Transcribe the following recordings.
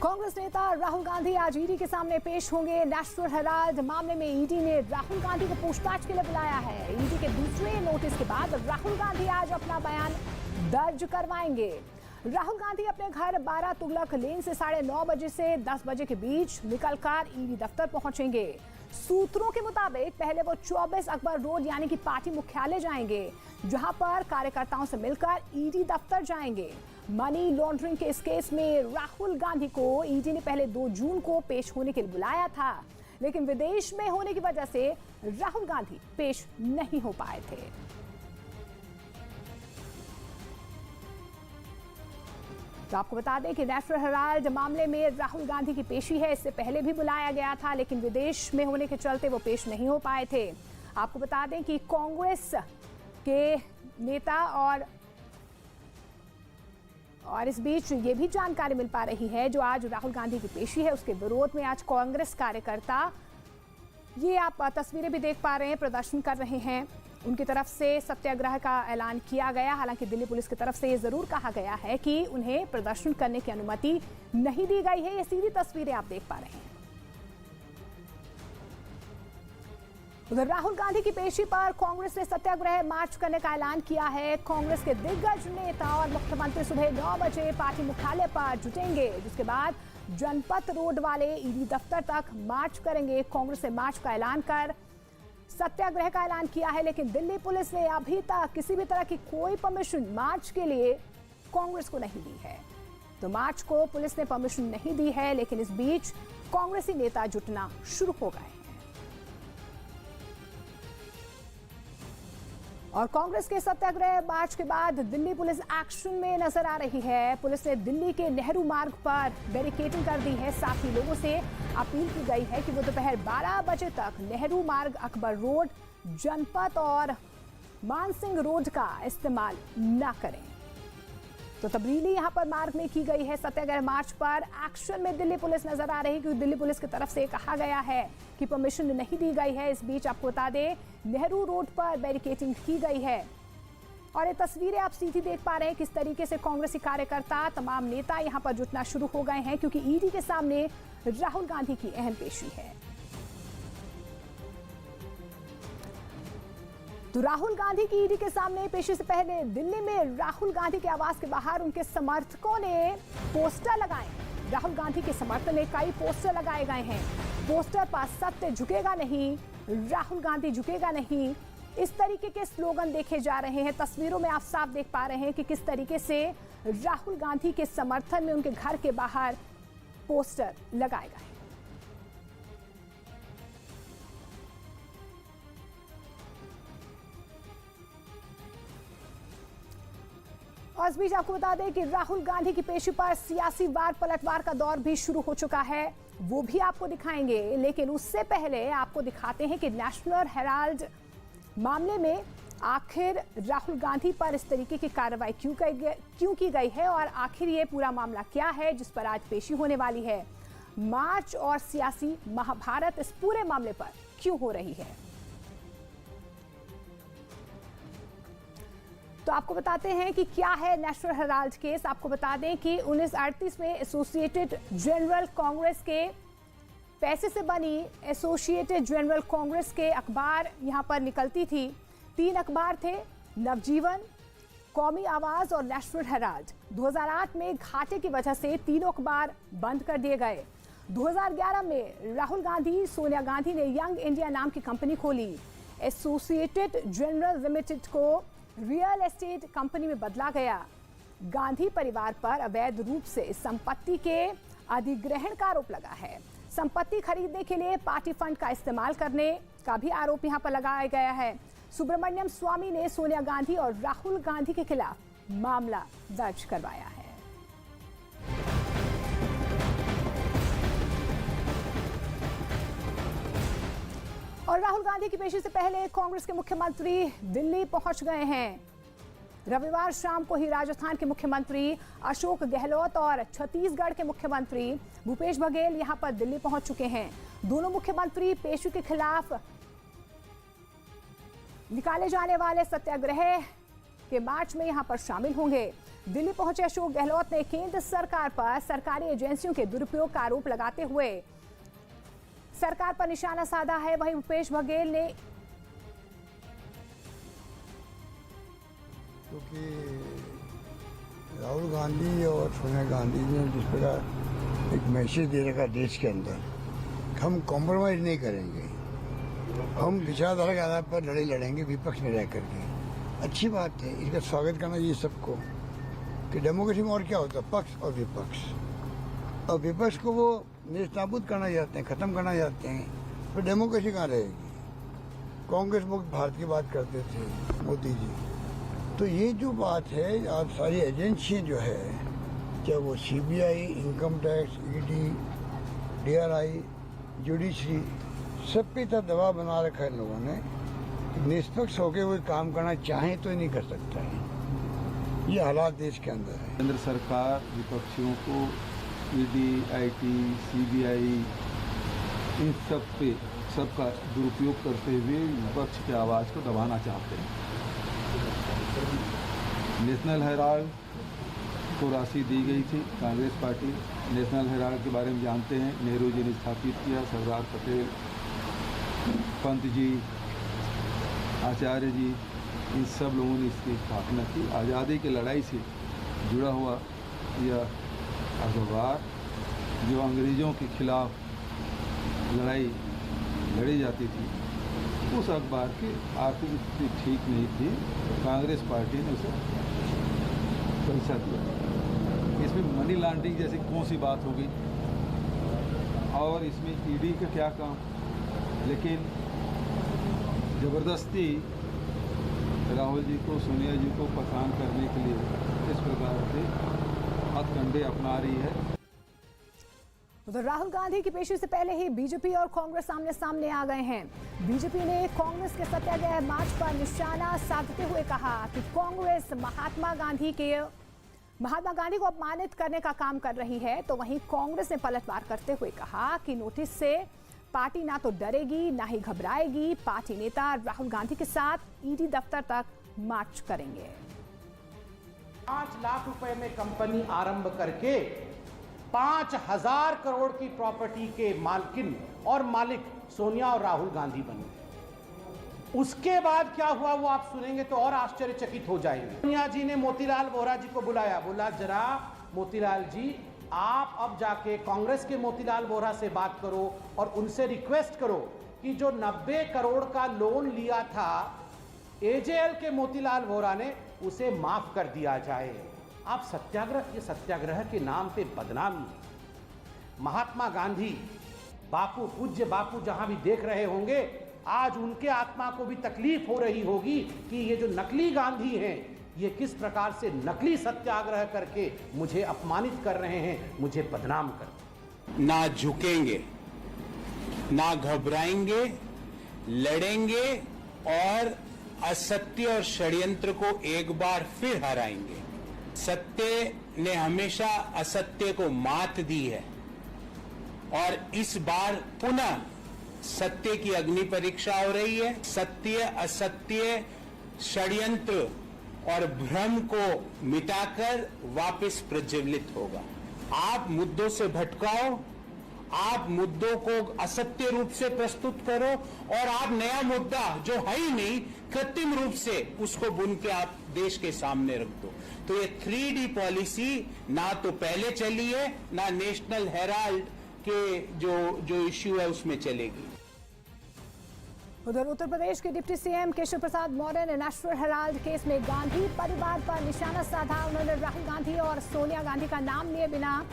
कांग्रेस नेता राहुल गांधी आज ईडी के सामने पेश होंगे। नेशनल हेराल्ड मामले में ईडी ने राहुल गांधी को पूछताछ के लिए बुलाया है। ईडी के दूसरे नोटिस के बाद राहुल गांधी आज अपना बयान दर्ज करवाएंगे। राहुल गांधी अपने घर 12 तुगलक लेन से 9:30 बजे से 10 बजे के बीच निकलकर ईडी दफ्तर पहुंचेंगे। सूत्रों के मुताबिक पहले वो 24 अकबर रोड यानी कि पार्टी मुख्यालय जाएंगे, जहां पर कार्यकर्ताओं से मिलकर ईडी दफ्तर जाएंगे। मनी लॉन्ड्रिंग के इस केस में राहुल गांधी को ईडी ने पहले 2 जून को पेश होने के लिए बुलाया था, लेकिन विदेश में होने की वजह से राहुल गांधी पेश नहीं हो पाए थे। तो आपको बता दें कि नेशनल हेराल्ड मामले में राहुल गांधी की पेशी है। इससे पहले भी बुलाया गया था, लेकिन विदेश में होने के चलते वो पेश नहीं हो पाए थे। आपको बता दें कि कांग्रेस के नेता और इस बीच ये भी जानकारी मिल पा रही है, जो आज राहुल गांधी की पेशी है उसके विरोध में आज कांग्रेस कार्यकर्ता, ये आप तस्वीरें भी देख पा रहे हैं, प्रदर्शन कर रहे हैं। उनकी तरफ से सत्याग्रह का ऐलान किया गया। हालांकि दिल्ली पुलिस की तरफ से ये जरूर कहा गया है कि उन्हें प्रदर्शन करने की अनुमति नहीं दी गई है। ये सीधी तस्वीरें आप देख पा रहे हैं। उधर राहुल गांधी की पेशी पर कांग्रेस ने सत्याग्रह मार्च करने का ऐलान किया है। कांग्रेस के दिग्गज नेता और मुख्यमंत्री सुबह 9 बजे पार्टी मुख्यालय पर जुटेंगे, जिसके बाद जनपथ रोड वाले ईडी दफ्तर तक मार्च करेंगे। कांग्रेस ने मार्च का ऐलान कर सत्याग्रह का ऐलान किया है, लेकिन दिल्ली पुलिस ने अभी तक किसी भी तरह की कोई परमिशन मार्च के लिए कांग्रेस को नहीं दी है। तो मार्च को पुलिस ने परमिशन नहीं दी है, लेकिन इस बीच कांग्रेसी नेता जुटना शुरू हो गए हैं। और कांग्रेस के सत्याग्रह मार्च के बाद दिल्ली पुलिस एक्शन में नजर आ रही है। पुलिस ने दिल्ली के नेहरू मार्ग पर बैरिकेडिंग कर दी है। साथ ही लोगों से अपील की गई है कि वो दोपहर 12 बजे तक नेहरू मार्ग, अकबर रोड, जनपथ और मानसिंह रोड का इस्तेमाल न करें। तो तब्दीली यहां पर मार्ग में की गई है। सत्याग्रह मार्च पर एक्शन में दिल्ली पुलिस नजर आ रही है, क्योंकि दिल्ली पुलिस की तरफ से कहा गया है कि परमिशन नहीं दी गई है। इस बीच आपको बता दें, नेहरू रोड पर बैरिकेडिंग की गई है। और ये तस्वीरें आप सीधी देख पा रहे हैं किस तरीके से कांग्रेसी कार्यकर्ता, तमाम नेता यहां पर जुटना शुरू हो गए हैं, क्योंकि ईडी के सामने राहुल गांधी की अहम पेशी है। तो राहुल गांधी की ईडी के सामने पेशी से पहले दिल्ली में राहुल गांधी के आवास के बाहर उनके समर्थकों ने पोस्टर लगाए। राहुल गांधी के समर्थन में कई पोस्टर लगाए गए हैं। पोस्टर पर सत्य झुकेगा नहीं, राहुल गांधी झुकेगा नहीं, इस तरीके के स्लोगन देखे जा रहे हैं। तस्वीरों में आप साफ देख पा रहे हैं कि किस तरीके से राहुल गांधी के समर्थन में उनके घर के बाहर पोस्टर लगाए गए। और इस बीच आपको बता दें कि राहुल गांधी की पेशी पर सियासी वार पलटवार का दौर भी शुरू हो चुका है, वो भी आपको दिखाएंगे। लेकिन उससे पहले आपको दिखाते हैं कि नेशनल हेराल्ड मामले में आखिर राहुल गांधी पर इस तरीके की कार्रवाई क्यों की गई है, और आखिर ये पूरा मामला क्या है जिस पर आज पेशी होने वाली है। मार्च और सियासी महाभारत इस पूरे मामले पर क्यों हो रही है, तो आपको बताते हैं कि क्या है नेशनल हेराल्ड केस। आपको बता दें कि 1938 में एसोसिएटेड जनरल कांग्रेस के पैसे से बनी एसोसिएटेड जनरल कांग्रेस के अखबार यहां पर निकलती थी। 3 अखबार थे, नवजीवन, कौमी आवाज और नेशनल हेराल्ड। 2008 में घाटे की वजह से तीनों अखबार बंद कर दिए गए। 2011 में राहुल गांधी, सोनिया गांधी ने यंग इंडिया नाम की कंपनी खोली। एसोसिएटेड जनरल लिमिटेड को रियल एस्टेट कंपनी में बदला गया। गांधी परिवार पर अवैध रूप से संपत्ति के अधिग्रहण का आरोप लगा है। संपत्ति खरीदने के लिए पार्टी फंड का इस्तेमाल करने का भी आरोप यहां पर लगाया गया है। सुब्रमण्यम स्वामी ने सोनिया गांधी और राहुल गांधी के खिलाफ मामला दर्ज करवाया है। और राहुल गांधी की पेशी से पहले कांग्रेस के मुख्यमंत्री दिल्ली पहुंच गए हैं। रविवार शाम को ही राजस्थान के मुख्यमंत्री अशोक गहलोत और छत्तीसगढ़ के मुख्यमंत्री भूपेश बघेल यहां पर दिल्ली पहुंच चुके हैं। दोनों मुख्यमंत्री पेशी के खिलाफ निकाले जाने वाले सत्याग्रह के मार्च में यहां पर शामिल होंगे। दिल्ली पहुंचे अशोक गहलोत ने केंद्र सरकार पर सरकारी एजेंसियों के दुरुपयोग का आरोप लगाते हुए सरकार पर निशाना साधा है। वहीं भूपेश बघेल ने क्योंकि राहुल गांधी और सोनिया गांधी ने जिस प्रकार एक मैसेज दे रखा देश के अंदर, हम कॉम्प्रोमाइज नहीं करेंगे, हम विचारधारा के आधार पर लड़ाई लड़ेंगे विपक्ष में रह करके। अच्छी बात है, इसका स्वागत करना चाहिए सबको कि डेमोक्रेसी में और क्या होता है, पक्ष और विपक्ष। और विपक्ष को वो नेस्तनाबूद करना चाहते हैं, ख़त्म करना चाहते हैं, तो डेमोक्रेसी कहाँ रहेगी। कांग्रेस मुक्त भारत की बात करते थे मोदी जी, तो ये जो बात है आज सारी एजेंसियाँ जो है, चाहे वो CBI, income tax, ED, DRI, judiciary, सब पे इतना दबाव बना रखा है इन लोगों ने, निष्पक्ष होकर कोई काम करना चाहें तो नहीं कर सकता है। ये हालात देश के अंदर है। केंद्र सरकार विपक्षियों को ED, IT, CBI इन सब पे सबका दुरुपयोग करते हुए विपक्ष की आवाज़ को दबाना चाहते हैं। नेशनल हेराल्ड को राशि दी गई थी, कांग्रेस पार्टी नेशनल हेराल्ड के बारे में जानते हैं, नेहरू जी ने स्थापित किया, सरदार पटेल, पंत जी, आचार्य जी, इन सब लोगों ने इसकी स्थापना की। आज़ादी की लड़ाई से जुड़ा हुआ यह अखबार जो अंग्रेज़ों के खिलाफ लड़ाई लड़ी जाती थी, उस अखबार की आर्थिक स्थिति ठीक नहीं थी, कांग्रेस पार्टी ने उसे पैसा दिया। इसमें मनी लॉन्ड्रिंग जैसी कौन सी बात होगी, और इसमें ED का क्या काम। लेकिन ज़बरदस्ती राहुल जी को, सोनिया जी को परेशान करने के लिए इस प्रकार से हथकंडे अपना रही है। उधर राहुल गांधी की पेशी से पहले ही बीजेपी और कांग्रेस आमने सामने आ गए हैं। बीजेपी ने कांग्रेस के सत्याग्रह मार्च पर निशाना साधते हुए कहा कि कांग्रेस महात्मा गांधी को अपमानित करने का काम कर रही है, तो वहीं कांग्रेस ने पलटवार करते हुए कहा कि नोटिस से पार्टी ना तो डरेगी ना ही घबराएगी। पार्टी नेता राहुल गांधी के साथ ED दफ्तर तक मार्च करेंगे। 5 लाख रुपए में कंपनी आरंभ करके 5,000 करोड़ की प्रॉपर्टी के मालकिन और मालिक सोनिया और राहुल गांधी बने। उसके बाद क्या हुआ वो आप सुनेंगे तो और आश्चर्यचकित हो जाएंगे। सोनिया जी ने मोतीलाल वोरा जी को बुलाया, बोला जरा मोतीलाल जी आप अब जाके कांग्रेस के मोतीलाल वोरा से बात करो और उनसे रिक्वेस्ट करो कि जो 90 करोड़ का लोन लिया था AJL के मोतीलाल वोरा ने, उसे माफ कर दिया जाए। आप सत्याग्रह, ये सत्याग्रह के नाम पे बदनामी। महात्मा गांधी, बापू, पूज्य बापू जहां भी देख रहे होंगे, आज उनके आत्मा को भी तकलीफ हो रही होगी कि ये जो नकली गांधी हैं, ये किस प्रकार से नकली सत्याग्रह करके मुझे अपमानित कर रहे हैं, मुझे बदनाम कर। ना झुकेंगे, ना घबराएंगे, लड़ेंगे और असत्य और षड्यंत्र को एक बार फिर हराएंगे। सत्य ने हमेशा असत्य को मात दी है और इस बार पुनः सत्य की अग्नि परीक्षा हो रही है। सत्य, असत्य, षड्यंत्र और भ्रम को मिटाकर वापस प्रज्वलित होगा। आप मुद्दों से भटकाओ, आप मुद्दों को असत्य रूप से प्रस्तुत करो और आप नया मुद्दा जो है ही नहीं, कृत्रिम रूप से उसको बुन के आप देश के सामने रख दो। तो ये 3D पॉलिसी ना तो पहले चली है, ना नेशनल हेराल्ड के जो इश्यू है उसमें चलेगी। उधर उत्तर प्रदेश के डिप्टी CM केशव प्रसाद मौर्य ने नेशनल हेराल्ड केस में गांधी परिवार पर निशाना साधा। उन्होंने राहुल गांधी और सोनिया गांधी का नाम लिए बिना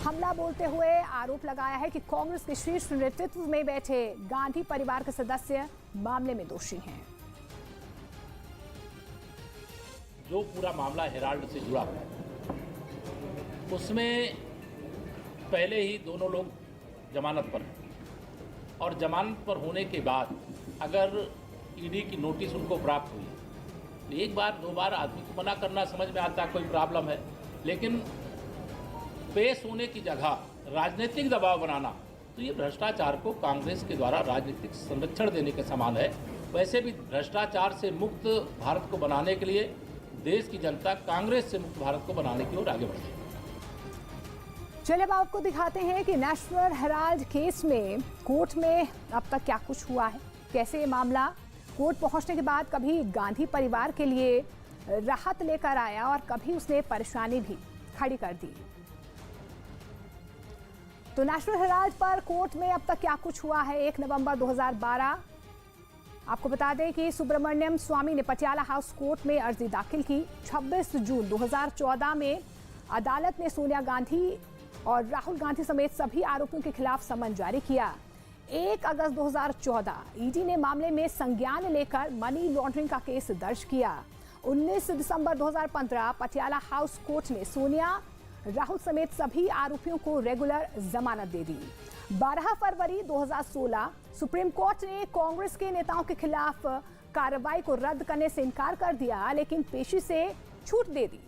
हमला बोलते हुए आरोप लगाया है कि कांग्रेस के शीर्ष नेतृत्व में बैठे गांधी परिवार के सदस्य मामले में दोषी हैं। जो पूरा मामला हेराल्ड से जुड़ा है, उसमें पहले ही दोनों लोग जमानत पर हैं और जमानत पर होने के बाद अगर ED की नोटिस उनको प्राप्त हुई, एक बार दो बार आदमी को मना करना समझ में आता है, कोई प्रॉब्लम है, लेकिन पेश होने की जगह राजनीतिक दबाव बनाना, तो ये भ्रष्टाचार को कांग्रेस के द्वारा राजनीतिक संरक्षण देने के समान है। वैसे भी भ्रष्टाचार से मुक्त भारत को बनाने के लिए देश की जनता कांग्रेस से मुक्त भारत को बनाने की ओर आगे बढ़ेगी। चलिए अब आपको दिखाते हैं कि नेशनल हेराल्ड केस में कोर्ट में अब तक क्या कुछ हुआ है, कैसे ये मामला कोर्ट पहुंचने के बाद कभी गांधी परिवार के लिए राहत लेकर आया और कभी उसने परेशानी भी खड़ी कर दी। तो नेशनल हेराल्ड पर कोर्ट में अब तक क्या कुछ हुआ है। 1 नवंबर 2012 आपको बता दें कि सुब्रमण्यम स्वामी ने पटियाला हाउस कोर्ट में अर्जी दाखिल की। 26 जून 2014 में अदालत ने सोनिया गांधी और राहुल गांधी समेत सभी आरोपियों के खिलाफ समन जारी किया। 1 अगस्त 2014 ईडी ने मामले में संज्ञान लेकर मनी लॉन्ड्रिंग का केस दर्ज किया। 19 दिसंबर 2015 पटियाला हाउस कोर्ट ने सोनिया राहुल समेत सभी आरोपियों को रेगुलर जमानत दे दी। 12 फरवरी 2016 सुप्रीम कोर्ट ने कांग्रेस के नेताओं के खिलाफ कार्रवाई को रद्द करने से इनकार कर दिया, लेकिन पेशी से छूट दे दी।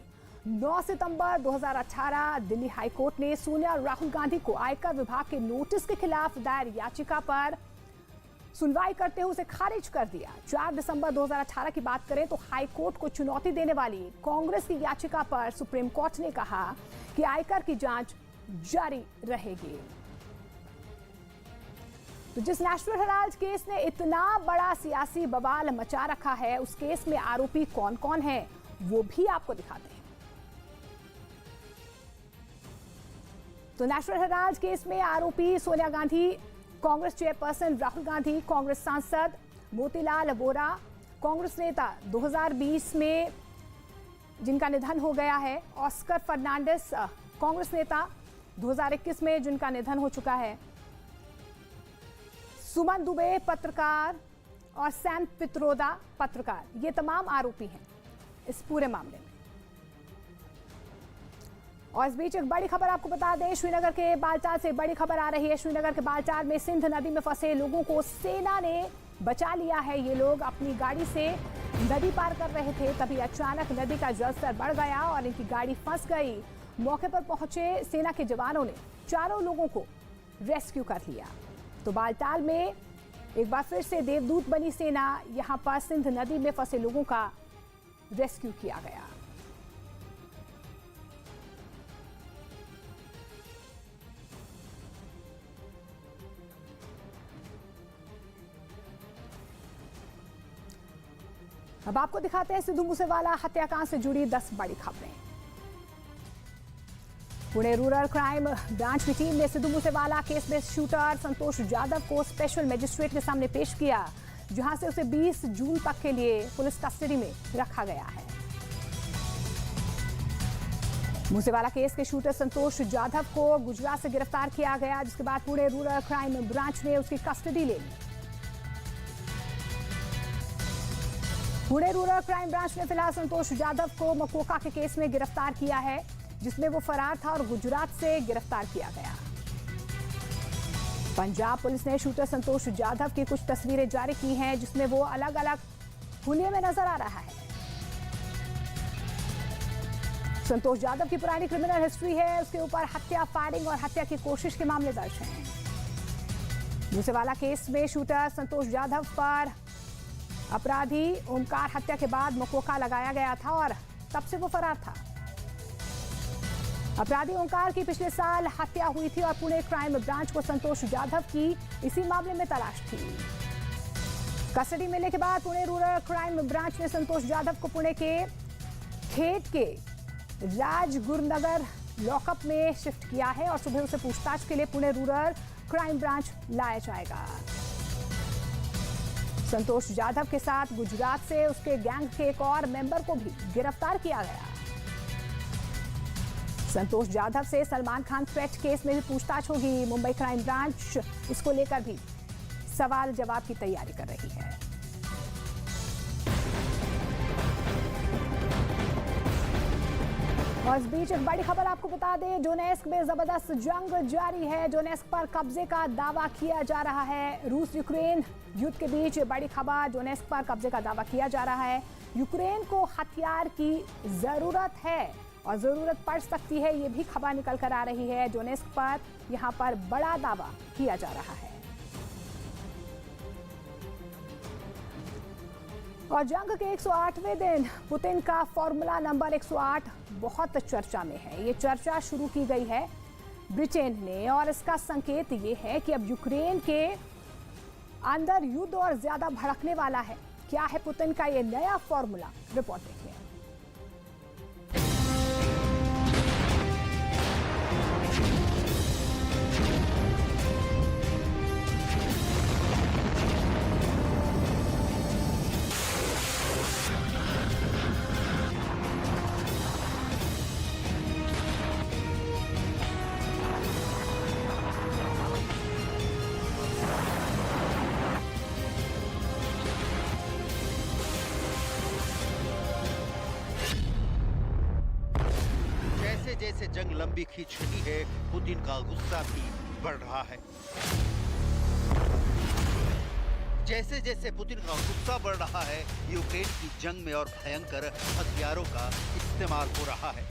9 सितंबर 2018 दिल्ली हाई कोर्ट ने सोनिया और राहुल गांधी को आयकर विभाग के नोटिस के खिलाफ दायर याचिका पर सुनवाई करते हुए उसे खारिज कर दिया। 4 दिसंबर 2018 की बात करें तो हाई कोर्ट को चुनौती देने वाली कांग्रेस की याचिका पर सुप्रीम कोर्ट ने कहा कि आयकर की जांच जारी रहेगी। तो जिस नेशनल हेराल्ड केस ने इतना बड़ा सियासी बवाल मचा रखा है, उस केस में आरोपी कौन कौन है वो भी आपको दिखाते हैं। तो नेशनल हेराल्ड केस में आरोपी सोनिया गांधी, कांग्रेस चेयरपर्सन राहुल गांधी, कांग्रेस सांसद मोतीलाल वोरा, कांग्रेस नेता 2020 में जिनका निधन हो गया है ऑस्कर फर्नांडिस, कांग्रेस नेता 2021 में जिनका निधन हो चुका है सुमन दुबे पत्रकार और सैम पित्रोदा पत्रकार, ये तमाम आरोपी हैं इस पूरे मामले में। और इस बीच एक बड़ी खबर आपको बता दें, श्रीनगर के बालटाल से बड़ी खबर आ रही है। श्रीनगर के बालटाल में सिंध नदी में फंसे लोगों को सेना ने बचा लिया है। ये लोग अपनी गाड़ी से नदी पार कर रहे थे, तभी अचानक नदी का जलस्तर बढ़ गया और इनकी गाड़ी फंस गई। मौके पर पहुंचे सेना के जवानों ने चारों लोगों को रेस्क्यू कर लिया। तो बालटाल में एक बार फिर से देवदूत बनी सेना, यहां पर सिंध नदी में फंसे लोगों का रेस्क्यू किया गया। अब आपको दिखाते हैं सिद्धू मूसेवाला हत्याकांड से जुड़ी 10 बड़ी खबरें। पुणे रूरल क्राइम ब्रांच की टीम ने सिद्धू मूसेवाला केस में शूटर संतोष जाधव को स्पेशल मजिस्ट्रेट के सामने पेश किया, जहां से उसे 20 जून तक के लिए पुलिस कस्टडी में रखा गया है। मूसेवाला केस के शूटर संतोष जाधव को गुजरात से गिरफ्तार किया गया, जिसके बाद पुणे रूरल क्राइम ब्रांच ने उसकी कस्टडी ले ली। पुणे रूरल क्राइम ब्रांच ने फिलहाल संतोष जाधव को मकोका के केस में गिरफ्तार किया है, जिसमें वो फरार था और गुजरात से गिरफ्तार किया गया। पंजाब पुलिस ने शूटर संतोष जाधव की कुछ तस्वीरें जारी की हैं, जिसमें वो अलग अलग हुलिये में नजर आ रहा है। संतोष जाधव की पुरानी क्रिमिनल हिस्ट्री है, उसके ऊपर हत्या, फायरिंग और हत्या की कोशिश के मामले दर्ज हैं। मूसेवाला केस में शूटर संतोष जाधव पर अपराधी ओमकार हत्या के बाद मकोका लगाया गया था और तब से वो फरार था। अपराधी ओमकार की पिछले साल हत्या हुई थी और पुणे क्राइम ब्रांच को संतोष जाधव की इसी मामले में तलाश थी। कस्टडी मिलने के बाद पुणे रूरल क्राइम ब्रांच ने संतोष जाधव को पुणे के खेत के राजगुरुनगर लॉकअप में शिफ्ट किया है और सुबह उसे पूछताछ के लिए पुणे रूरल क्राइम ब्रांच लाया जाएगा। संतोष जाधव के साथ गुजरात से उसके गैंग के एक और मेंबर को भी गिरफ्तार किया गया। संतोष जाधव से सलमान खान थ्रेट केस में भी पूछताछ होगी। मुंबई क्राइम ब्रांच इसको लेकर भी सवाल जवाब की तैयारी कर रही है। और इस बीच एक बड़ी खबर आपको बता दें, डोनेस्क में जबरदस्त जंग जारी है। डोनेस्क पर कब्जे का दावा किया जा रहा है। रूस यूक्रेन युद्ध के बीच बड़ी खबर, डोनेस्क पर कब्जे का दावा किया जा रहा है। यूक्रेन को हथियार की जरूरत है और जरूरत पड़ सकती है, ये भी खबर निकल कर आ रही है। डोनेस्क पर यहां पर बड़ा दावा किया जा रहा है। और जंग के 108वें दिन पुतिन का फॉर्मूला नंबर 108 बहुत चर्चा में है। ये चर्चा शुरू की गई है ब्रिटेन ने और इसका संकेत ये है कि अब यूक्रेन के अंदर युद्ध और ज्यादा भड़कने वाला है। क्या है पुतिन का ये नया फॉर्मूला, रिपोर्ट देखिए। जैसे जंग लंबी खींच रही है, पुतिन का गुस्सा भी बढ़ रहा है। जैसे जैसे पुतिन का गुस्सा बढ़ रहा है, यूक्रेन की जंग में और भयंकर हथियारों का इस्तेमाल हो रहा है।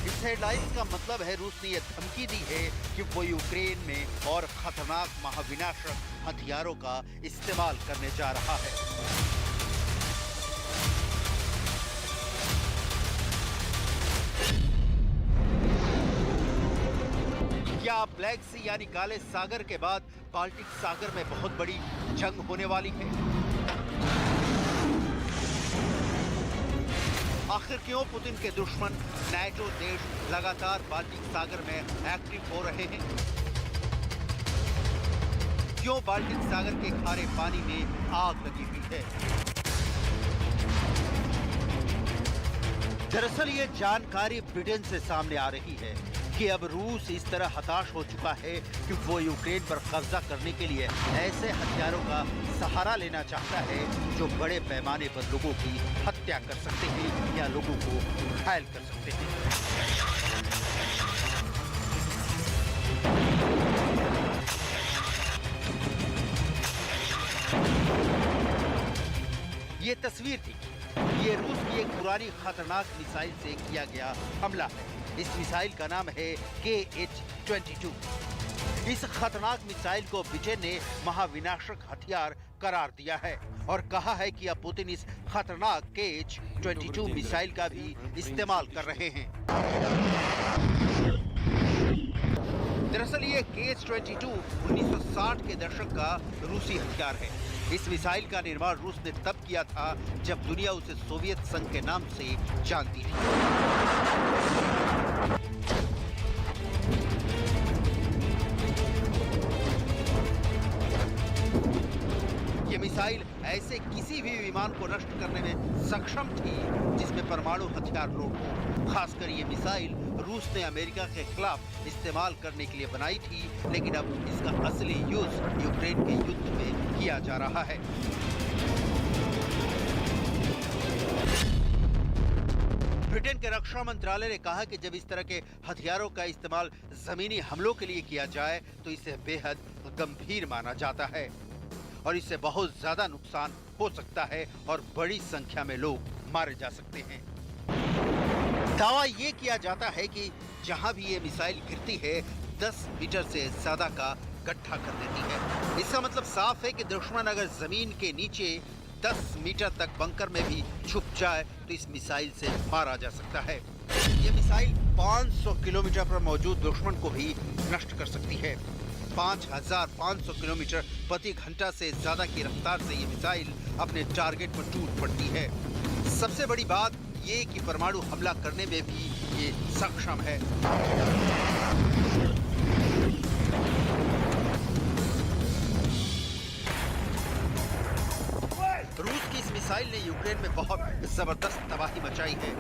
इस हेडलाइंस का मतलब है रूस ने यह धमकी दी है कि वो यूक्रेन में और खतरनाक महाविनाशक हथियारों का इस्तेमाल करने जा रहा है। क्या ब्लैक सी यानी काले सागर के बाद बाल्टिक सागर में बहुत बड़ी जंग होने वाली है? आखिर क्यों पुतिन के दुश्मन नाटो देश लगातार बाल्टिक सागर में एक्टिव हो रहे हैं? क्यों बाल्टिक सागर के खारे पानी में आग लगी हुई है? दरअसल ये जानकारी ब्रिटेन से सामने आ रही है कि अब रूस इस तरह हताश हो चुका है कि वो यूक्रेन पर कब्जा करने के लिए ऐसे हथियारों का सहारा लेना चाहता है जो बड़े पैमाने पर लोगों की हत्या कर सकते हैं या लोगों को घायल कर सकते हैं। ये तस्वीर थी, ये रूस की एक पुरानी खतरनाक मिसाइल से किया गया हमला है। इस मिसाइल का नाम है KH-22। इस खतरनाक मिसाइल को ब्रिटेन ने महाविनाशक हथियार करार दिया है और कहा है कि अब पुतिन इस खतरनाक KH-22 मिसाइल का भी इस्तेमाल कर रहे हैं। दरअसल ये KH-22 1960 के दशक का रूसी हथियार है। इस मिसाइल का निर्माण रूस ने तब किया था जब दुनिया उसे सोवियत संघ के नाम से जानती थी। ये मिसाइल ऐसे किसी भी विमान को नष्ट करने में सक्षम थी जिसमें परमाणु हथियार लोड हो। खासकर ये मिसाइल रूस ने अमेरिका के खिलाफ इस्तेमाल करने के लिए बनाई थी, लेकिन अब इसका असली यूज यूक्रेन के युद्ध में किया जा रहा है। ब्रिटेन के रक्षा मंत्रालय ने कहा कि जब इस तरह के हथियारों का इस्तेमाल जमीनी हमलों के लिए किया जाए तो इसे बेहद गंभीर माना जाता है और इससे बहुत ज्यादा नुकसान हो सकता है और बड़ी संख्या में लोग मारे जा सकते हैं। दावा ये किया जाता है कि जहां भी ये मिसाइल गिरती है 10 मीटर से ज्यादा का गड्ढा कर देती है। इसका मतलब साफ है कि दुश्मन अगर जमीन के नीचे 10 मीटर तक बंकर में भी छुप जाए तो इस मिसाइल से मारा जा सकता है। ये मिसाइल 500 किलोमीटर पर मौजूद दुश्मन को भी नष्ट कर सकती है। 5500 किलोमीटर प्रति घंटा से ज्यादा की रफ्तार से ये मिसाइल अपने टारगेट पर टूट पड़ती है। सबसे बड़ी बात ये कि परमाणु हमला करने में भी ये सक्षम है। रूस की इस मिसाइल ने यूक्रेन में बहुत जबरदस्त तबाही मचाई है,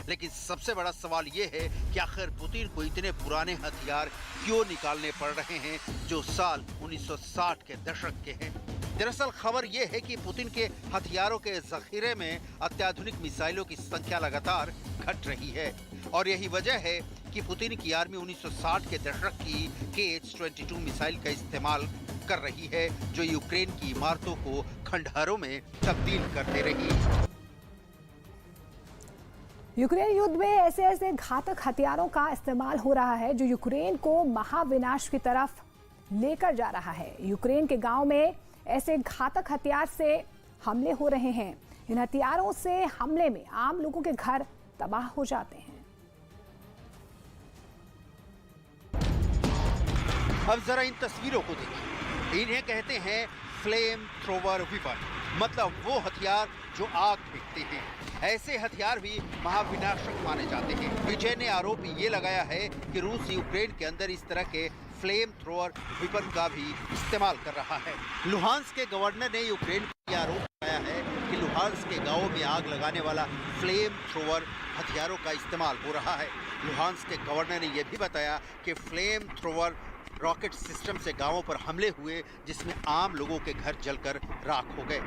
लेकिन सबसे बड़ा सवाल ये है कि आखिर पुतिन को इतने पुराने हथियार क्यों निकालने पड़ रहे हैं जो साल 1960 के दशक के हैं। दरअसल खबर यह है कि पुतिन के हथियारों के जखीरे में अत्याधुनिक मिसाइलों की संख्या लगातार घट रही है और यही वजह है कि पुतिन की आर्मी 1960 के दशक की KH-22 मिसाइल का इस्तेमाल कर रही है जो यूक्रेन की इमारतों को खंडहरों में तब्दील कर दे रही है। यूक्रेन युद्ध में ऐसे घातक हथियारों का इस्तेमाल हो रहा है जो यूक्रेन को महाविनाश की तरफ लेकर जा रहा है। यूक्रेन के गांव में ऐसे घातक हथियार से हमले हो रहे हैं। इन हथियारों से हमले में आम लोगों के घर तबाह हो जाते हैं। अब जरा इन तस्वीरों को देखिए। इन्हें कहते हैं फ्लेम थ्रोवर वेपन, मतलब वो हथियार जो आग फेंकते हैं। ऐसे हथियार भी महाविनाशक माने जाते हैं। विजय ने आरोप ये लगाया है कि रूस यूक्रेन के अंदर इस तरह के फ्लेम थ्रोवर वेपन का भी इस्तेमाल कर रहा है। लुहांस के गवर्नर ने यूक्रेन पर यह आरोप लगाया है कि लुहांस के गांवों में आग लगाने वाला फ्लेम थ्रोवर हथियारों का इस्तेमाल हो रहा है। लुहांस के गवर्नर ने यह भी बताया कि फ्लेम थ्रोवर रॉकेट सिस्टम से गांवों पर हमले हुए, जिसमें आम लोगों के घर जलकर राख हो गए।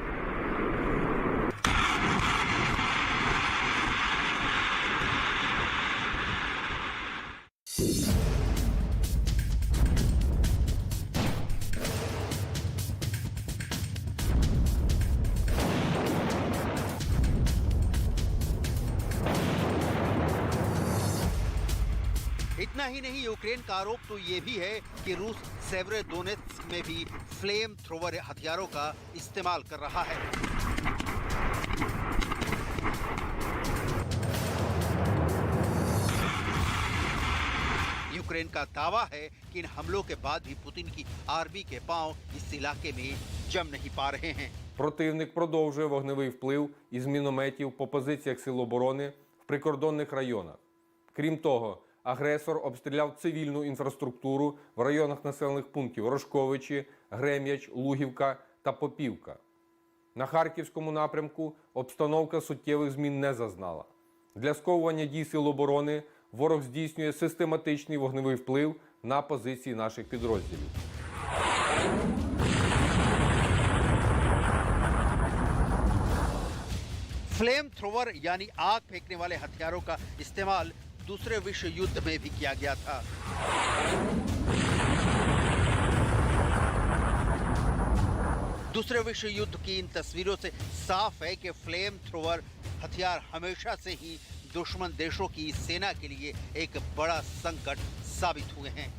इतना ही नहीं, यूक्रेन का आरोप तो ये भी है कि रूस सेवेरोडोनेत्स्क में भी फ्लेम थ्रोवर हथियारों का इस्तेमाल कर रहा है। यूक्रेन का दावा है कि इन हमलों के बाद भी पुतिन की आर्मी के पांव इस इलाके में जम नहीं पा रहे हैं। Противник продовжує вогневий вплив із мінометів по позиціях Сил оборони в прикордонних районах. Крім того, агресор обстріляв цивільну інфраструктуру в районах населених пунктів Рожковичі, Грем'яч, Лугівка та Попівка. На Харківському напрямку обстановка суттєвих змін не зазнала. Для сковування дій Сил оборони ворог здійснює систематичний вогневий вплив на позиції наших підрозділів. फ्लेम थ्रोवर यानी आग फेंकने वाले हथियारों का इस्तेमाल दूसरे विश्व युद्ध में भी किया गया था। दूसरे विश्व युद्ध की इन तस्वीरों से साफ है कि फ्लेम थ्रोवर हथियार हमेशा से ही दुश्मन देशों की सेना के लिए एक बड़ा संकट साबित हुए हैं।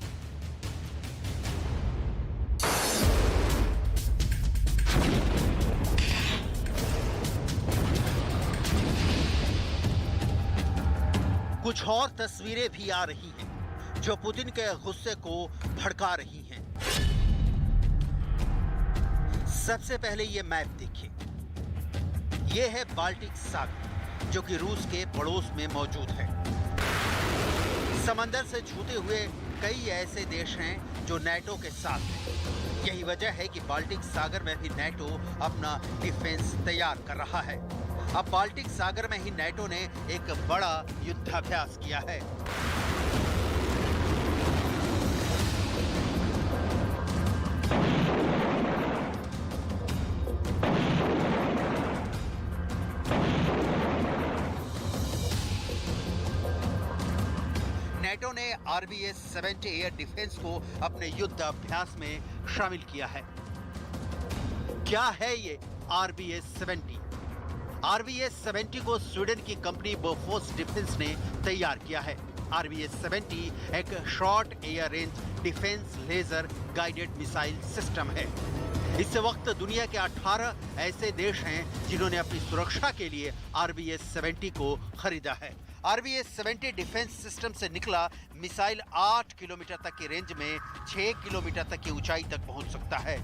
कुछ और तस्वीरें भी आ रही हैं जो पुतिन के गुस्से को भड़का रही हैं। सबसे पहले ये मैप देखिए। ये है बाल्टिक सागर, जो कि रूस के पड़ोस में मौजूद है। समंदर से छूते हुए कई ऐसे देश हैं जो नेटो के साथ हैं। यही वजह है कि बाल्टिक सागर में भी नेटो अपना डिफेंस तैयार कर रहा है। अब बाल्टिक सागर में ही नेटो ने एक बड़ा युद्धाभ्यास किया है। नेटो ने RBS-70 एयर डिफेंस को अपने युद्ध अभ्यास में शामिल किया है। क्या है ये RBS-70? RBS-70 को स्वीडन की कंपनी बोफोर्स डिफेंस ने तैयार किया है। RBS-70 एक short air range defense laser guided missile system है। इस वक्त दुनिया के 18 ऐसे देश हैं जिन्होंने अपनी सुरक्षा के लिए RBS-70 को खरीदा है। RBS-70 डिफेंस सिस्टम से निकला मिसाइल 8 किलोमीटर तक की रेंज में 6 किलोमीटर तक की ऊंचाई तक पहुंच सकता है।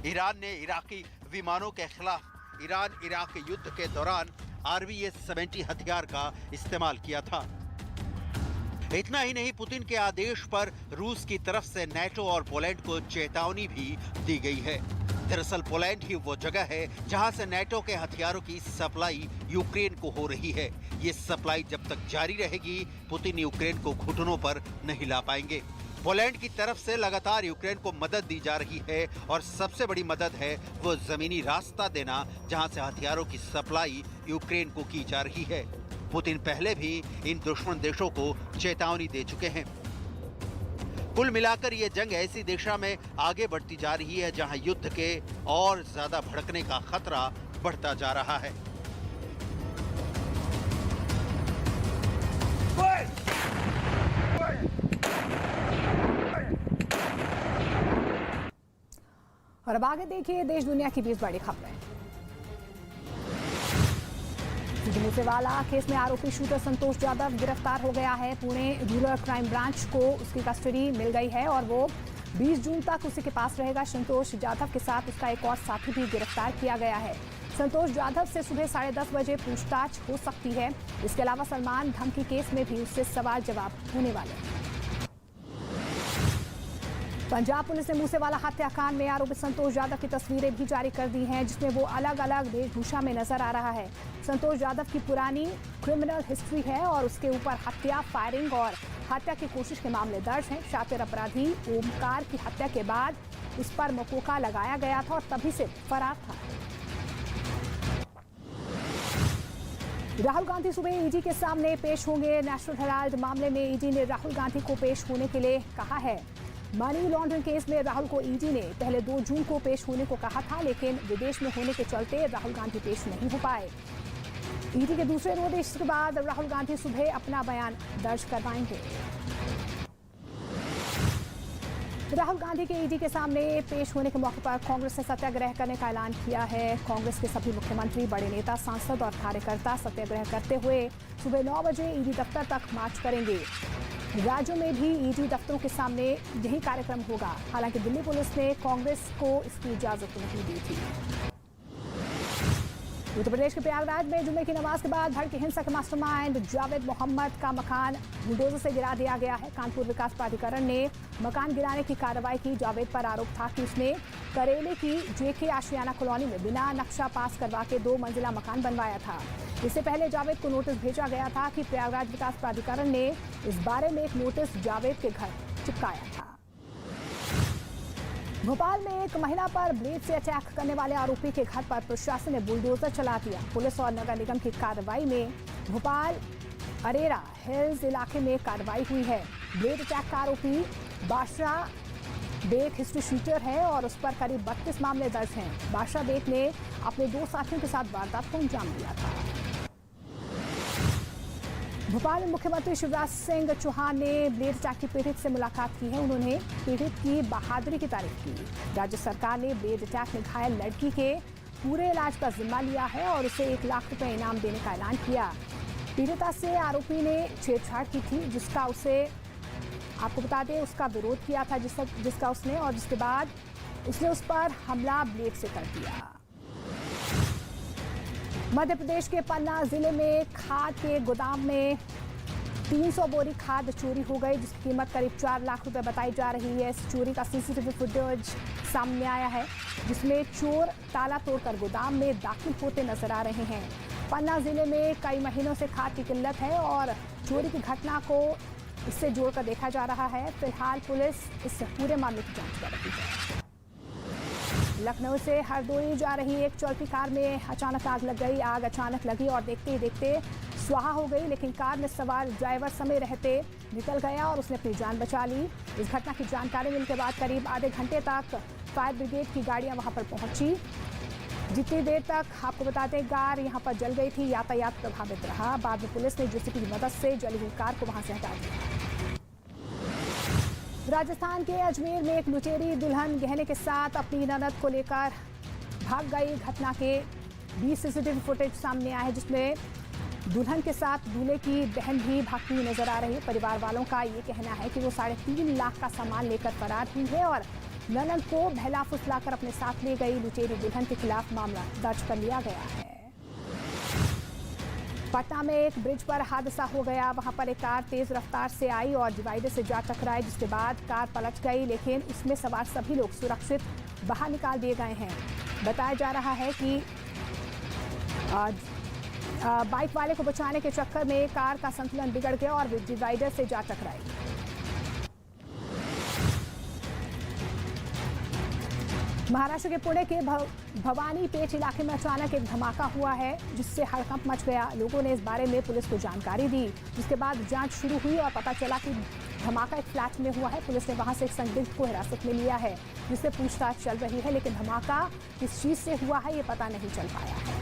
ईरान ने इराकी विमानों के खिलाफ ईरान इराक युद्ध के दौरान RBS-70 हथियार का इस्तेमाल किया था। इतना ही नहीं, पुतिन के आदेश पर रूस की तरफ से नेटो और पोलैंड को चेतावनी भी दी गई है। दरअसल पोलैंड ही वो जगह है जहां से नेटो के हथियारों की सप्लाई यूक्रेन को हो रही है। ये सप्लाई जब तक जारी रहेगी, पुतिन यूक्रेन को घुटनों पर नहीं ला पाएंगे। पोलैंड की तरफ से लगातार यूक्रेन को मदद दी जा रही है और सबसे बड़ी मदद है वो जमीनी रास्ता देना, जहां से हथियारों की सप्लाई यूक्रेन को की जा रही है। पुतिन पहले भी इन दुश्मन देशों को चेतावनी दे चुके हैं। कुल मिलाकर ये जंग ऐसी दिशा में आगे बढ़ती जा रही है जहां युद्ध के और ज्यादा भड़कने का खतरा बढ़ता जा रहा है। और अब आगे देखिए देश दुनिया की 20 बड़ी खबरें। मूसेवाला केस में आरोपी शूटर संतोष जाधव गिरफ्तार हो गया है। पुणे रूरल क्राइम ब्रांच को उसकी कस्टडी मिल गई है और वो 20 जून तक उसी के पास रहेगा। संतोष जाधव के साथ उसका एक और साथी भी गिरफ्तार किया गया है। संतोष जाधव से सुबह 10:30 बजे पूछताछ हो सकती है। इसके अलावा सलमान धमकी केस में भी उससे सवाल जवाब होने वाले हैं। पंजाब पुलिस ने मूसेवाला हत्याकांड में आरोपी संतोष जाधव की तस्वीरें भी जारी कर दी हैं, जिसमें वो अलग अलग वेशभूषा में नजर आ रहा है। संतोष जाधव की पुरानी क्रिमिनल हिस्ट्री है और उसके ऊपर हत्या, फायरिंग और हत्या की कोशिश के मामले दर्ज हैं। शातिर अपराधी ओमकार की हत्या के बाद उस पर मकोका लगाया गया था और तभी से फरार था। राहुल गांधी सुबह ईडी के सामने पेश होंगे। नेशनल हेराल्ड मामले में ईडी ने राहुल गांधी को पेश होने के लिए कहा है। मनी लॉन्ड्रिंग केस में राहुल को ईडी ने पहले 2 जून को पेश होने को कहा था, लेकिन विदेश में होने के चलते राहुल गांधी पेश नहीं हो पाए। ईडी के दूसरे नोटिस के बाद राहुल गांधी सुबह अपना बयान दर्ज करवाएंगे। राहुल गांधी के ईडी के सामने पेश होने के मौके पर कांग्रेस ने सत्याग्रह करने का ऐलान किया है। कांग्रेस के सभी मुख्यमंत्री, बड़े नेता, सांसद और कार्यकर्ता सत्याग्रह करते हुए सुबह 9 बजे ईडी दफ्तर तक मार्च करेंगे। राज्यों में भी ईडी दफ्तरों के सामने यही कार्यक्रम होगा। हालांकि दिल्ली पुलिस ने कांग्रेस को इसकी इजाजत नहीं दी थी। उत्तर प्रदेश के प्रयागराज में जुम्मे की नमाज के बाद भड़की हिंसा के मास्टरमाइंड जावेद मोहम्मद का मकान बुलडोजर से गिरा दिया गया है। कानपुर विकास प्राधिकरण ने मकान गिराने की कार्रवाई की। जावेद पर आरोप था कि उसने करेले की जेके आशियाना कॉलोनी में बिना नक्शा पास करवा के 2 मंजिला मकान बनवाया था। इससे पहले जावेद को नोटिस भेजा गया था कि प्रयागराज विकास प्राधिकरण ने इस बारे में एक नोटिस जावेद के घर चिपकाया था। भोपाल में एक महिला पर ब्लेड से अटैक करने वाले आरोपी के घर पर प्रशासन ने बुलडोजर चला दिया। पुलिस और नगर निगम की कार्रवाई में भोपाल अरेरा हिल्स इलाके में कार्रवाई हुई है। ब्लेड अटैक का आरोपी बादशाह बेग हिस्ट्री शीटर है और उस पर करीब 32 मामले दर्ज हैं। बादशाह बेग ने अपने 2 साथियों के साथ वारदात को अंजाम दिया था। भोपाल में मुख्यमंत्री शिवराज सिंह चौहान ने ब्लेड अटैक की पीड़ित से मुलाकात की है। उन्होंने पीड़ित की बहादुरी की तारीफ की। राज्य सरकार ने ब्लेड अटैक में घायल लड़की के पूरे इलाज का जिम्मा लिया है और उसे 1 लाख रुपए इनाम देने का ऐलान किया। पीड़िता से आरोपी ने छेड़छाड़ की थी, जिसका उसे आपको बता दें उसका विरोध किया था, जिसका उसने और जिसके बाद उसने उस पर हमला ब्लेड से कर दिया। मध्य प्रदेश के पन्ना जिले में खाद के गोदाम में 300 बोरी खाद चोरी हो गई, जिसकी कीमत करीब 4 लाख रुपए बताई जा रही है। इस चोरी का सीसीटीवी फुटेज सामने आया है, जिसमें चोर ताला तोड़कर गोदाम में दाखिल होते नजर आ रहे हैं। पन्ना जिले में कई महीनों से खाद की किल्लत है और चोरी की घटना को इससे जोड़कर देखा जा रहा है। फिलहाल पुलिस इस पूरे मामले की जांच कर रही है। लखनऊ से हरदोई जा रही एक चलती कार में अचानक आग लग गई। आग अचानक लगी और देखते ही देखते स्वाहा हो गई, लेकिन कार में सवार ड्राइवर समय रहते निकल गया और उसने अपनी जान बचा ली। इस घटना की जानकारी मिलने के बाद करीब आधे घंटे तक फायर ब्रिगेड की गाड़ियां वहां पर पहुंची। जितनी देर तक आपको बता दें कार यहां पर जल गई थी, यातायात प्रभावित रहा। बाद में पुलिस ने जेसीबी की मदद से जली हुई कार को वहां से हटा दिया। राजस्थान के अजमेर में एक लुटेरी दुल्हन गहने के साथ अपनी ननद को लेकर भाग गई। घटना के 20 सीसीटीवी फुटेज सामने आए हैं, जिसमें दुल्हन के साथ दूल्हे की बहन भी भागती हुई नजर आ रही है। परिवार वालों का ये कहना है कि वो 3.5 लाख का सामान लेकर फरार हुई है और ननद को बहला फुसलाकर अपने साथ ले गई। लुटेरी दुल्हन के खिलाफ मामला दर्ज कर लिया गया है। पटना में एक ब्रिज पर हादसा हो गया। वहां पर एक कार तेज रफ्तार से आई और डिवाइडर से जा टकराई, जिसके बाद कार पलट गई, लेकिन उसमें सवार सभी लोग सुरक्षित बाहर निकाल दिए गए हैं। बताया जा रहा है कि बाइक वाले को बचाने के चक्कर में कार का संतुलन बिगड़ गया और डिवाइडर से जा टकराई। महाराष्ट्र के पुणे के भवानी पेट इलाके में अचानक एक धमाका हुआ है, जिससे हड़कंप मच गया। लोगों ने इस बारे में पुलिस को जानकारी दी, जिसके बाद जांच शुरू हुई और पता चला कि धमाका एक फ्लैट में हुआ है। पुलिस ने वहां से एक संदिग्ध को हिरासत में लिया है, जिससे पूछताछ चल रही है, लेकिन धमाका किस चीज से हुआ है ये पता नहीं चल पाया है।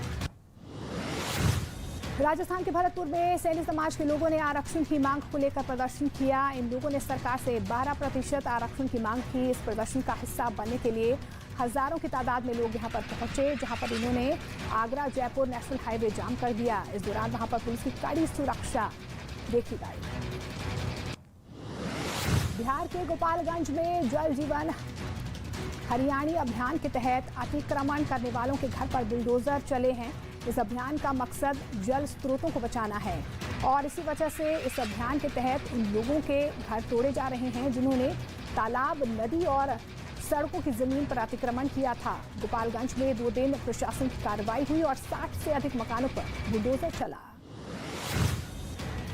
राजस्थान के भरतपुर में सैनी समाज के लोगों ने आरक्षण की मांग को लेकर प्रदर्शन किया। इन लोगों ने सरकार से 12% आरक्षण की मांग की। इस प्रदर्शन का हिस्सा बनने के लिए हजारों की तादाद में लोग यहां पर पहुंचे, जहां पर इन्होंने आगरा जयपुर नेशनल हाईवे जाम कर दिया। इस दौरान वहां पर पुलिस की कड़ी सुरक्षा देखी गई। बिहार के गोपालगंज में जल जीवन हरियाणी अभियान के तहत अतिक्रमण करने वालों के घर पर बुलडोजर चले हैं। इस अभियान का मकसद जल स्रोतों को बचाना है और इसी वजह से इस अभियान के तहत उन लोगों के घर तोड़े जा रहे हैं जिन्होंने तालाब, नदी और सड़कों की जमीन पर अतिक्रमण किया था। गोपालगंज में 2 दिन प्रशासन की कार्रवाई हुई और 60 से अधिक मकानों पर बुलडोजर चला।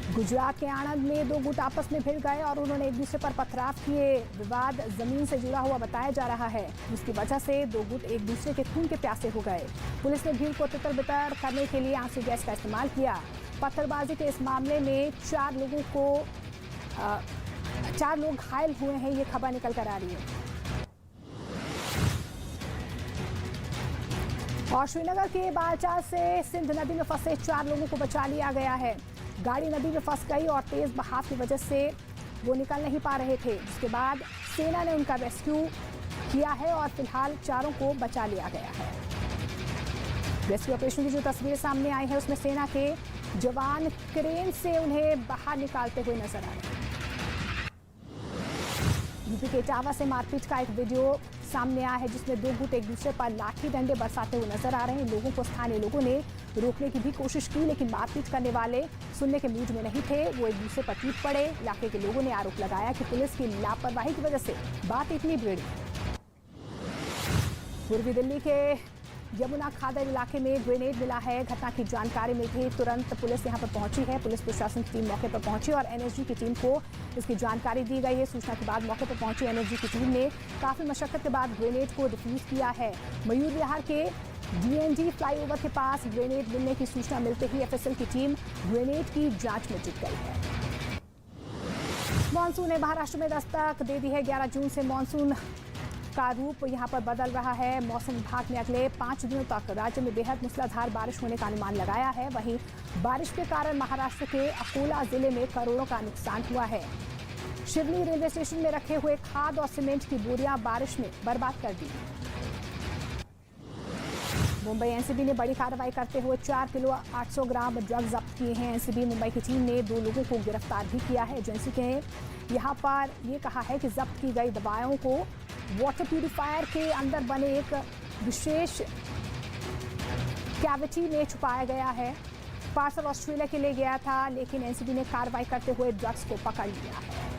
गुजरात के आणंद में 2 गुट आपस में भिड़ गए और उन्होंने एक दूसरे पर पथराव किए। विवाद जमीन से जुड़ा हुआ बताया जा रहा है, जिसकी वजह से 2 गुट एक दूसरे के खून के प्यासे हो गए। पुलिस ने भीड़ को तितर-बितर करने के लिए आंसू गैस का इस्तेमाल किया। पत्थरबाजी के इस मामले में 4 लोग घायल हुए हैं, ये खबर निकल कर आ रही है। और श्रीनगर के बालचाल से सिंध नदी में फंसे 4 लोगों को बचा लिया गया है। गाड़ी नदी में फंस गई और तेज बहाव की वजह से वो निकल नहीं पा रहे थे, जिसके बाद सेना ने उनका रेस्क्यू किया है और फिलहाल 4 को बचा लिया गया है। रेस्क्यू ऑपरेशन की जो तस्वीरें सामने आई है उसमें सेना के जवान क्रेन से उन्हें बाहर निकालते हुए नजर आ रहे हैं। यूपी के इटावा से मारपीट का एक वीडियो सामने आया है, जिसमें 2 गुट एक दूसरे पर लाठी डंडे बरसाते हुए नजर आ रहे हैं। लोगों को स्थानीय लोगों ने रोकने की भी कोशिश की, लेकिन मारपीट करने वाले सुनने के मूड में नहीं थे। वो एक दूसरे पर टूट पड़े। इलाके के लोगों ने आरोप लगाया कि पुलिस की लापरवाही की वजह से बात इतनी बिगड़ी। पूर्वी दिल्ली के यमुना खादर इलाके में ग्रेनेड मिला है। घटना की जानकारी मिलते ही तुरंत पुलिस यहां पर पहुंची है। पुलिस प्रशासन की टीम मौके पर पहुंची और एनएसजी की टीम को इसकी जानकारी दी गई है। सूचना के बाद मौके पर पहुंची एनएसजी की टीम ने काफी मशक्कत के बाद ग्रेनेड को डिफ्यूज किया है। मयूर विहार के डीएनडी फ्लाईओवर के पास ग्रेनेड मिलने की सूचना मिलते ही एफएसएल की टीम ग्रेनेड की जांच में जुट गई है। मॉनसून ने महाराष्ट्र में दस्तक दे दी है। 11 जून से मॉनसून का रूप यहां पर बदल रहा है। मौसम विभाग ने अगले 5 दिनों तक राज्य में बेहद मूसलाधार बारिश होने का अनुमान लगाया है। वहीं बारिश के कारण महाराष्ट्र के अकोला जिले में करोड़ों का नुकसान हुआ है। शिवनी रेलवे स्टेशन में रखे हुए खाद और सीमेंट की बोरियां बारिश में बर्बाद कर दी। मुंबई एनसीबी ने बड़ी कार्रवाई करते हुए 4 किलो 800 ग्राम ड्रग्स जब्त किए हैं। एनसीबी मुंबई की टीम ने 2 लोगों को गिरफ्तार भी किया है। एजेंसी ने यहां पर ये कहा है कि जब्त की गई दवाओं को वाटर प्यूरिफायर के अंदर बने एक विशेष कैविटी में छुपाया गया है। पार्सल ऑस्ट्रेलिया के लिए गया था, लेकिन एनसीबी ने कार्रवाई करते हुए ड्रग्स को पकड़ लिया है।